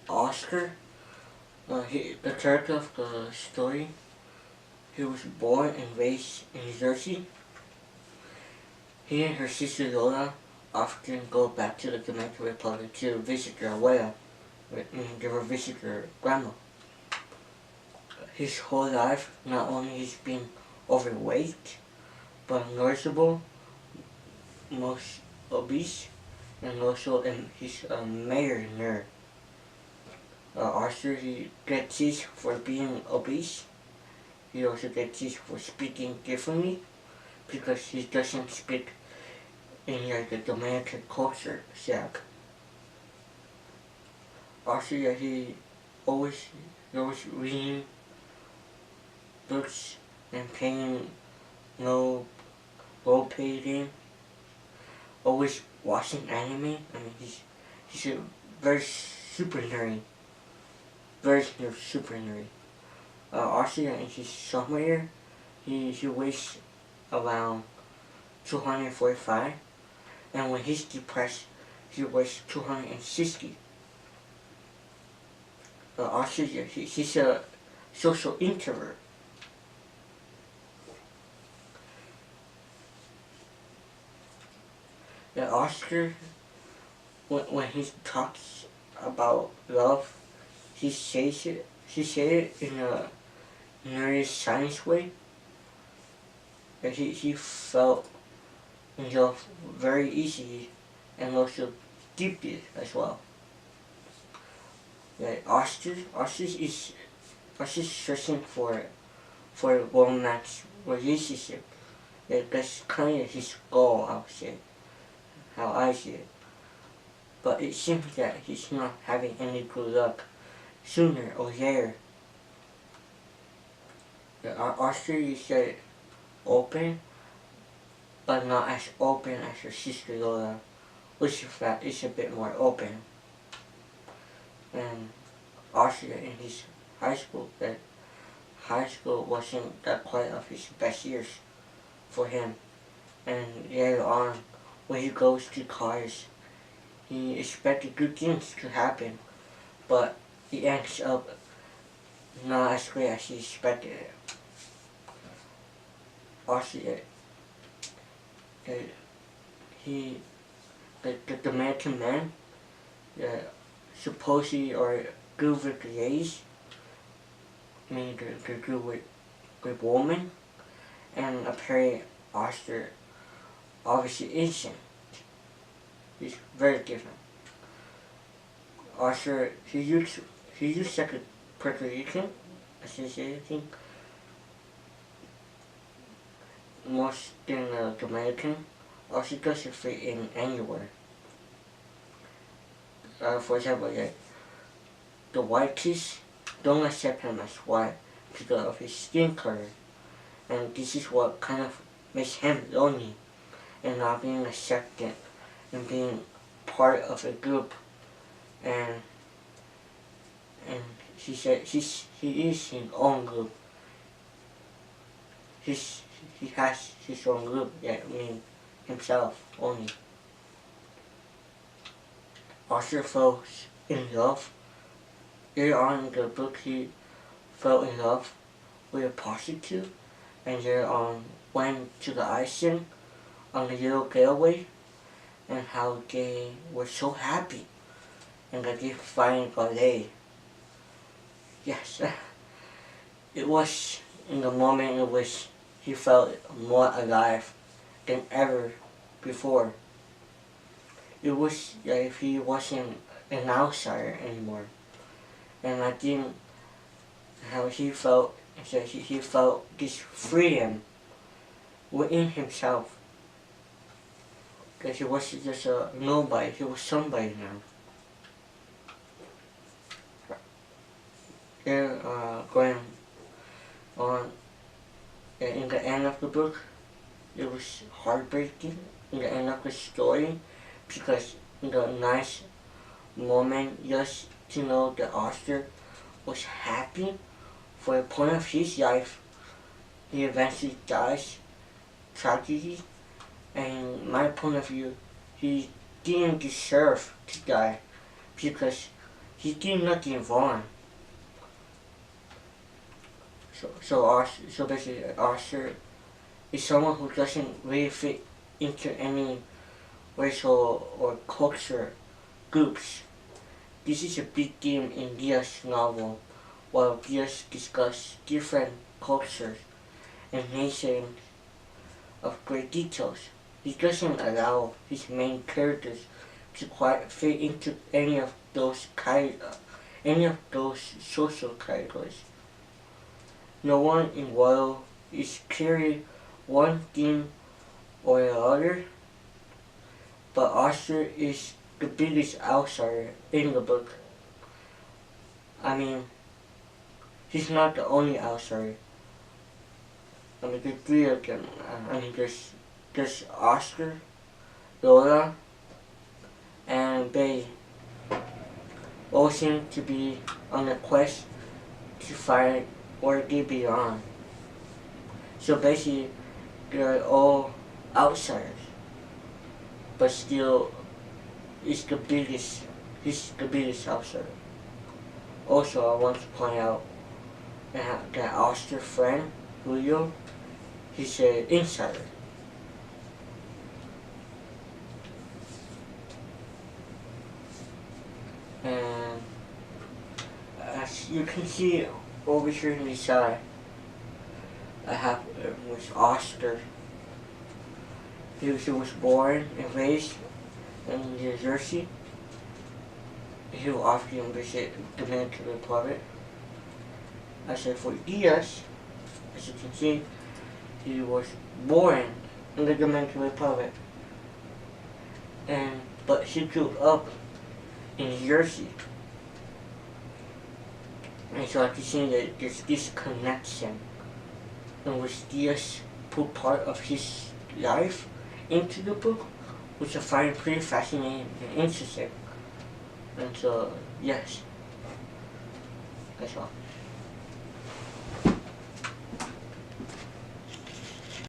Oscar, the character of the story, he was born and raised in New Jersey. He and her sister Lola often go back to the Dominican Republic to visit their abuela, meaning they will visit their grandma. His whole life, not only he's been overweight, but noticeable, most obese, and also he's a major nerd. Arthur, he gets teased for being obese. He also gets teased for speaking differently because he doesn't speak in like the Dominican culture shack. Arthur, yeah, he always reading books and playing no role play game. Always watching anime. I mean, he's a very super nerdy. Very super nerdy. Also, in his sophomore year, he weighs around 245, and when he's depressed, he weighs 260. Also, he's a social introvert. Oscar, when he talks about love, he says it in a nerdy science way. That he felt in love very easily and also deeply as well. Yeah, Oscar is searching for a romance relationship. Yeah, that's kind of his goal, I would say, how I see it. But it seems that he's not having any good luck sooner or later. Oscar is open, but not as open as her sister Lola, which in fact is a bit more open. And Oscar in his high school, that high school wasn't that quite of his best years for him. And later on, when he goes to college, he expected good things to happen, but he ends up not as great as he expected it. Also, the American man, supposedly are good with the ladies, meaning they're good with women, and apparently Oscar obviously isn't. He's very different. Oscar, he used like a Puerto Rican, as you say, I think, most than the Dominican. Also doesn't fit in anywhere. For example, the white kids don't accept him as white because of his skin color, and this is what kind of makes him lonely and not being accepted and being part of a group. And he said he is his own group. He has his own group. Yeah, I mean himself only. Arthur falls in love. Later on in the book, he fell in love with a prostitute, and later on went to the island on a little getaway, and how they were so happy, and that they finally got laid. Yes, it was in the moment in which he felt more alive than ever before. It was if he wasn't an outsider anymore. And I think how he felt, so he felt this freedom within himself. Because he wasn't just a nobody, he was somebody now. Then going on, in the end of the book, it was heartbreaking in the end of the story, because in the nice moment just to know that Oscar was happy for a point of his life. He eventually dies tragically, and in my point of view, he didn't deserve to die, because he did nothing wrong. So basically, Arthur is someone who doesn't really fit into any racial or culture groups. This is a big theme in Diaz's novel, while Diaz discusses different cultures and nations of great details. He doesn't allow his main characters to quite fit into any of those social categories. No one in Royal is clearly one thing or the other, but Arthur is the biggest outsider in the book. I mean, he's not the only outsider. I mean, there's three of them. I mean, there's Oscar, Lola, and Bay. All seem to be on a quest to find where they belong. So basically, they're all outsiders, but still, he's the biggest outsider. Also, I want to point out that Oscar's friend, Julio, he's an insider. And as you can see over here in the side, I have with Oscar. He was born and raised in New Jersey. He will often visit the Dominican Republic. As for Diaz, as you can see, he was born in the Dominican Republic, but he grew up in New Jersey. And so I can see that there's this connection in which Diaz put part of his life into the book, which I find pretty fascinating and interesting. And so, yes, that's all.